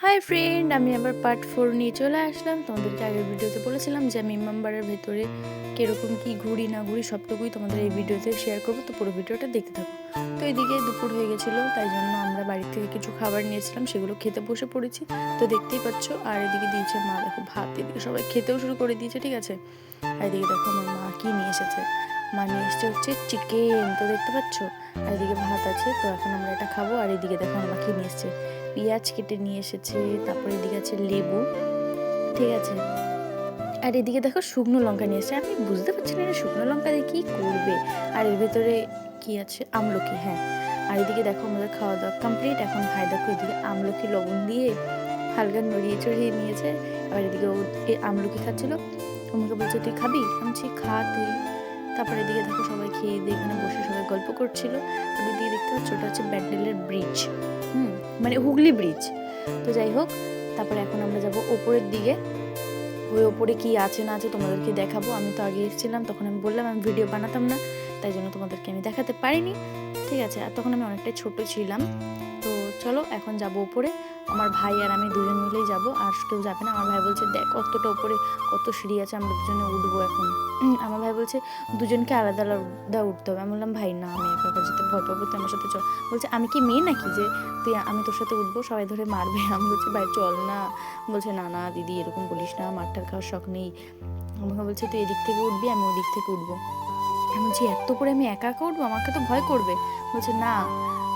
Hi friend, আমি আবার part 4 নিয়ে চলে আসলাম। তোমাদেরকে আগের ভিডিওতে বলেছিলাম যে আমি মেম্বারের ভেতরে কীরকম কী ঘুরি না ঘুরি সবটুকুই তোমাদের এই ভিডিওতে শেয়ার করবো, তো পুরো ভিডিওটা দেখতে থাকো। তো এদিকে দুপুর হয়ে গেছিলো, তাই জন্য আমরা বাড়ির থেকে কিছু খাবার নিয়েছিলাম, সেগুলো খেতে বসে পড়েছি। তো দেখতেই পাচ্ছ, আর এদিকে দিয়েছে মা, দেখো ভাত, এদিকে সবাই খেতেও শুরু করে দিয়েছে, ঠিক আছে। আর এদিকে দেখো আমার মা কী নিয়ে এসেছে, মা নিয়ে এসছে হচ্ছে চিকেন, তো দেখতে পাচ্ছ। আর এদিকে ভাত আছে, তো এখন আমরা এটা খাবো। আর এদিকে দেখো আমার মা কী নিয়ে এসছে, পেঁয়াজ কেটে নিয়ে এসেছে, তারপরে এদিকে আছে লেবু, ঠিক আছে। আর এদিকে দেখো শুকনো লঙ্কা নিয়ে এসেছে, আমি বুঝতে পারছি না শুকনো লঙ্কা দিয়ে কী করবে। আর এর ভেতরে কি আছে, আমলকি, হ্যাঁ। আর এদিকে দেখো আমাদের খাওয়া দাওয়া কমপ্লিট। এখন ভাই দেখো এদিকে আমলকি লবণ দিয়ে হালকা নড়িয়ে চড়িয়ে নিয়েছে। আর এদিকে ও আমলকি খাচ্ছিল, আমাকে বলছে তুই খাবি, আমি বলছি খা তুই। তারপরে এদিকে দেখো সবাই খেয়ে দিয়ে এখানে বসে সবাই গল্প করছিল। আর এদিকে দেখতে পাচ্ছ ওটা হচ্ছে ব্যান্ডেলের ব্রিজ, মানে হুগলি ব্রিজ। তো যাই হোক, তারপরে এখন আমরা যাব ওপরের দিকে। ওই ওপরে কি আছে না আছে তোমাদেরকে দেখাবো। আমি তো আগে এসেছিলাম, তখন আমি বললাম আমি ভিডিও বানাতাম না, তাই জন্য তোমাদেরকে আমি দেখাতে পারিনি, ঠিক আছে। আর তখন আমি অনেকটাই ছোট ছিলাম। তো চলো এখন যাব উপরে, আমার ভাই আর আমি দুজন মিলেই যাব, আর কেউ যাবে না। আমার ভাই বলছে দেখ কতটা উপরে, কত সিঁড়ি আছে, আমরা দুজনে উঠবো এখন। আমার ভাই বলছে দুজনকে আলাদা আলাদা উঠতে হবে। আমি বললাম ভাই না, আমি একা একা যেতে ভয় পাবো, তুই আমার সাথে চল। বলছে আমি কি মেয়ে নাকি যে আমি তোর সাথে উঠবো, সবাই ধরে মারবে। আমি বলছি ভাই চল না। বলছে না না দিদি এরকম বলিস না, মারটার খাওয়ার শখ নেই। আমাকে বলছে তুই এদিক থেকে উঠবি, আমি ওদিক থেকে উঠবো। আমি বলছি এত করে আমি একা একা উঠবো, আমাকে তো ভয় করবে। বলছে না,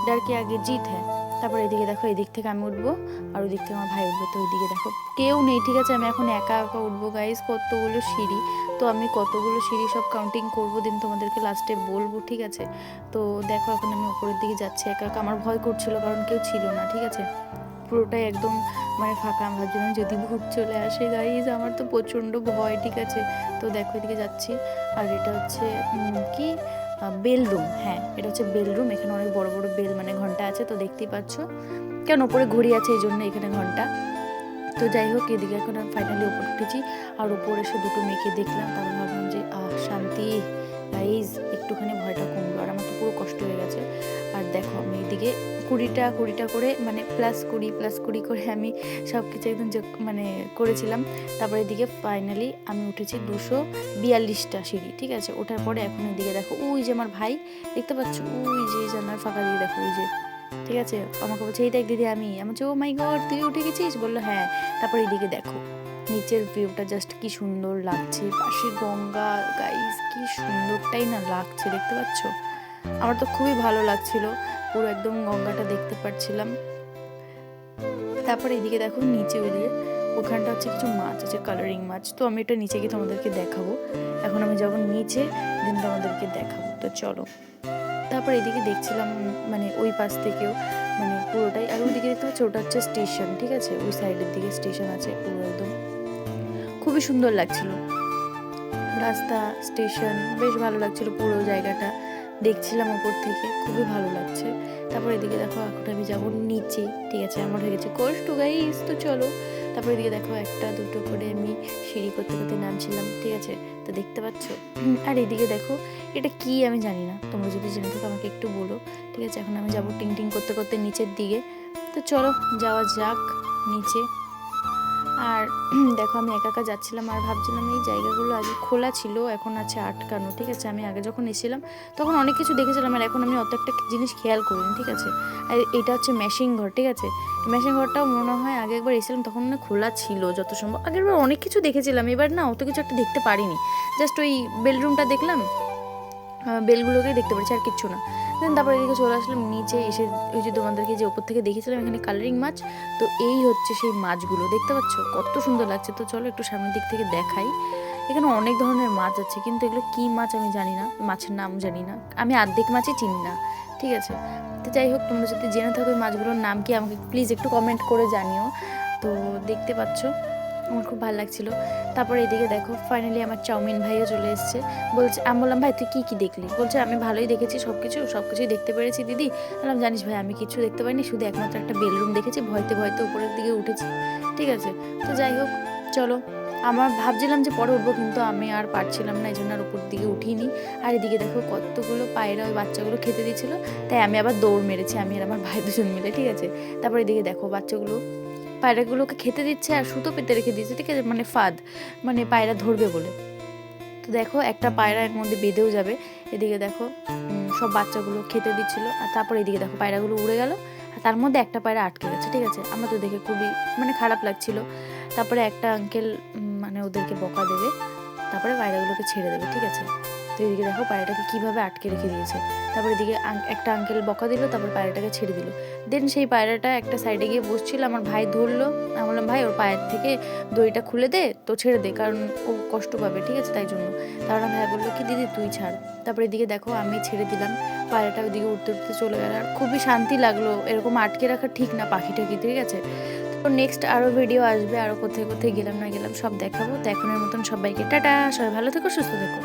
ডর কে আগে জিত হ্যাঁ। তারপর এদিকে দেখো এদিক থেকে আমি উঠবো, আর ওই দিক থেকে আমার ভাই উঠবে। তো ওইদিকে দেখো কেউ নেই, ঠিক আছে। আমি এখন একা একা উঠবো গাইস, কতগুলো সিঁড়ি। তো আমি কতগুলো সিঁড়ি সব কাউন্টিং করবো, দিন তোমাদেরকে লাস্টে বলবো, ঠিক আছে। তো দেখো এখন আমি উপরের দিকে যাচ্ছি একা একা, আমার ভয় করছিল কারণ কেউ ছিল না, ঠিক আছে। পুরোটাই একদম মানে ফাঁকা। আমি ভাবছিলাম যদি ভূত চলে আসে গাইজ, আমার তো প্রচণ্ড ভয়, ঠিক আছে। তো দেখো এদিকে যাচ্ছি। আর এটা হচ্ছে কি বেলরুম, হ্যাঁ এটা হচ্ছে বেলরুম। এখানে অনেক বড় বড় বেল মানে ঘন্টা আছে, তো দেখতেই পাচ্ছ। কেন ওপরে ঘড়ি আছে এই জন্য এখানে ঘন্টা। তো যাই হোক, এদিকে এখন আমি ফাইনালি ওপর উঠেছি। আর ওপরে এসে দুটো মেয়েকে দেখলাম, তারপর ভাবলাম যে শান্তি গাইজ, একটুখানি ভয়টা কমলো। আর আমার তো পুরো কষ্ট হয়ে গেছে। আর দেখো আমি এদিকে কুড়িটা করে মানে +20 করে আমি সব কিছু একদম মানে করেছিলাম। তারপরে এদিকে ফাইনালি আমি উঠেছি 242টা সিঁড়ি, ঠিক আছে। ওঠার পরে এখন এদিকে দেখো ওই যে আমার ভাই, দেখতে পাচ্ছ ওই যে জানার ফাঁকা দিয়ে দেখো ওই যে, ঠিক আছে। আমাকে বলছে এই দেখ দিদি আমি বলছি ও মাই গড তুই উঠে গেছিস, বললো হ্যাঁ। তারপর এদিকে দেখো নিচের ভিউটা জাস্ট কি সুন্দর লাগছে, পাশে গঙ্গা গাইস, কি সুন্দরটাই না লাগছে, দেখতে পাচ্ছ। আমার তো খুবই ভালো লাগছিল, পুরো একদম গঙ্গাটা দেখতে পাচ্ছিলাম। তারপরে এদিকে দেখো নিচে ওইদিকে ওখানটা হচ্ছে কিছু মাছ আছে, কালারিং মাছ। তো আমি এটা নিচে গিয়ে তোমাদেরকে দেখাবো। এখন আমি যাবো নিচে, দেন তোমাদেরকে দেখাবো, তো চলো। তারপর এদিকে দেখছিলাম মানে ওই পাশ থেকেও মানে পুরোটাই। আর ওইদিকে দেখতে পাচ্ছি ওটা হচ্ছে স্টেশন, ঠিক আছে। ওই সাইডের দিকে স্টেশন আছে, পুরো একদম খুবই সুন্দর লাগছিল রাস্তা, স্টেশন, বেশ ভালো লাগছিল পুরো জায়গাটা। দেখছিলাম ওপর থেকে, খুবই ভালো লাগছে। তারপর এদিকে দেখো এখন আমি যাবো নিচে, ঠিক আছে। আমার হয়ে গেছে কষ্ট গাইস, তো চলো। তারপর এদিকে দেখো একটা দুটো করে আমি সিঁড়ি করতে করতে নামছিলাম, ঠিক আছে। তো দেখতে পাচ্ছ। আর এদিকে দেখো এটা কি আমি জানি না, তোমরা যদি জেনে থাকো আমাকে একটু বলো, ঠিক আছে। এখন আমি যাবো টিং টিং করতে করতে নিচের দিকে, তো চলো যাওয়া যাক নিচে। আর দেখো আমি একা একা যাচ্ছিলাম, আর ভাবছিলাম এই জায়গাগুলো আগে খোলা ছিল, এখন আছে আটকানো, ঠিক আছে। আমি আগে যখন এসেছিলাম তখন অনেক কিছু দেখেছিলাম, আর এখন আমি অত একটা জিনিস খেয়াল করিনি, ঠিক আছে। আর এটা হচ্ছে মেশিন ঘর, ঠিক আছে। মেশিন ঘরটাও মনে হয় আগে একবার এসেছিলাম তখন না খোলা ছিল যত সম্ভব। আগেরবার অনেক কিছু দেখেছিলাম, এবার না অত কিছু একটা দেখতে পারিনি, জাস্ট ওই বেলরুমটা দেখলাম, বেলগুলোকেই দেখতে পাচ্ছি, আর কিচ্ছু না। দেন তারপর এদিকে চলে আসলাম নিচে এসে, ওই যে তোমাদেরকে যে ওপর থেকে দেখেছিলাম এখানে কালারিং মাছ, তো এই হচ্ছে সেই মাছগুলো, দেখতে পাচ্ছ কত সুন্দর লাগছে। তো চলো একটু সামনের দিক থেকে দেখাই। এখানে অনেক ধরনের মাছ আছে, কিন্তু এগুলো কী মাছ আমি জানি না, মাছের নাম জানি না, আমি অর্ধেক মাছই চিনি না, ঠিক আছে। তো যাই হোক, তোমরা যদি জেনে থাকো ওই মাছগুলোর নাম কি আমাকে প্লিজ একটু কমেন্ট করে জানিও। তো দেখতে পাচ্ছ আমার খুব ভালো লাগছিলো। তারপরে এদিকে দেখো ফাইনালি আমার চাউমিন ভাইও চলে এসছে। বলছে, আমি বললাম ভাই তুই কী দেখলি, বলছে আমি ভালোই দেখেছি, সব কিছুই দেখতে পেরেছি দিদি। বললাম জানিস ভাই আমি কিছু দেখতে পাইনি, শুধু একমাত্র একটা বেলরুম দেখেছি, ভয়তে ভয়তে উপরের দিকে উঠেছি, ঠিক আছে। তো যাই হোক চলো, আমার ভাবছিলাম যে পরে উঠবো, কিন্তু আমি আর পারছিলাম না, এই জন্য আর উপর দিকে উঠিনি। আর এদিকে দেখো কতগুলো পায়রা ওই বাচ্চাগুলো খেতে দিচ্ছিলো, তাই আমি আবার দৌড় মেরেছি, আমি আর আমার ভাই দুজন মিলে, ঠিক আছে। তারপর এদিকে দেখো বাচ্চাগুলো পায়রাগুলোকে খেতে দিচ্ছে আর সুতো পেতে রেখে দিয়েছে, ঠিক আছে, মানে ফাঁদ, মানে পায়রা ধরবে বলে। তো দেখো একটা পায়রা এর মধ্যে বেঁধেও যাবে। এদিকে দেখো সব বাচ্চাগুলো খেতে দিচ্ছিল, আর তারপর এদিকে দেখো পায়রাগুলো উড়ে গেল, আর তার মধ্যে একটা পায়রা আটকে গেছে, ঠিক আছে। আমরা তো দেখে খুবই মানে খারাপ লাগছিল। তারপরে একটা আঙ্কেল মানে ওদেরকে বকা দেবে, তারপরে পায়রাগুলোকে ছেড়ে দেবে, ঠিক আছে। তো এদিকে দেখো পায়রাটাকে কীভাবে আটকে রেখে দিয়েছে। তারপরে এদিকে একটা আঙ্কেল বকা দিল, তারপর পায়রাটাকে ছেড়ে দিল। দেন সেই পায়রাটা একটা সাইডে গিয়ে বসছিল, আমার ভাই ধরলো। আমি বললাম ভাই ওর পায়ের থেকে দড়িটা খুলে দে, তো ছেড়ে দে, কারণ ও কষ্ট পাবে, ঠিক আছে, তাই জন্য। তারপরে ভাই বললো কি দিদি তুই ছাড়। তারপরে এদিকে দেখো আমি ছেড়ে দিলাম, পায়রাটা ওইদিকে উঠতে উঠতে চলে গেল। আর খুবই শান্তি লাগলো, এরকম আটকে রাখা ঠিক না পাখিটাকে, ঠিক আছে। তো নেক্সট আরও ভিডিও আসবে, আরও কোথায় কোথায় গেলাম না গেলাম সব দেখাবো। তো এখনের মতন সবাইকে টাটা, সবাই ভালো থেকো, সুস্থ থেকো।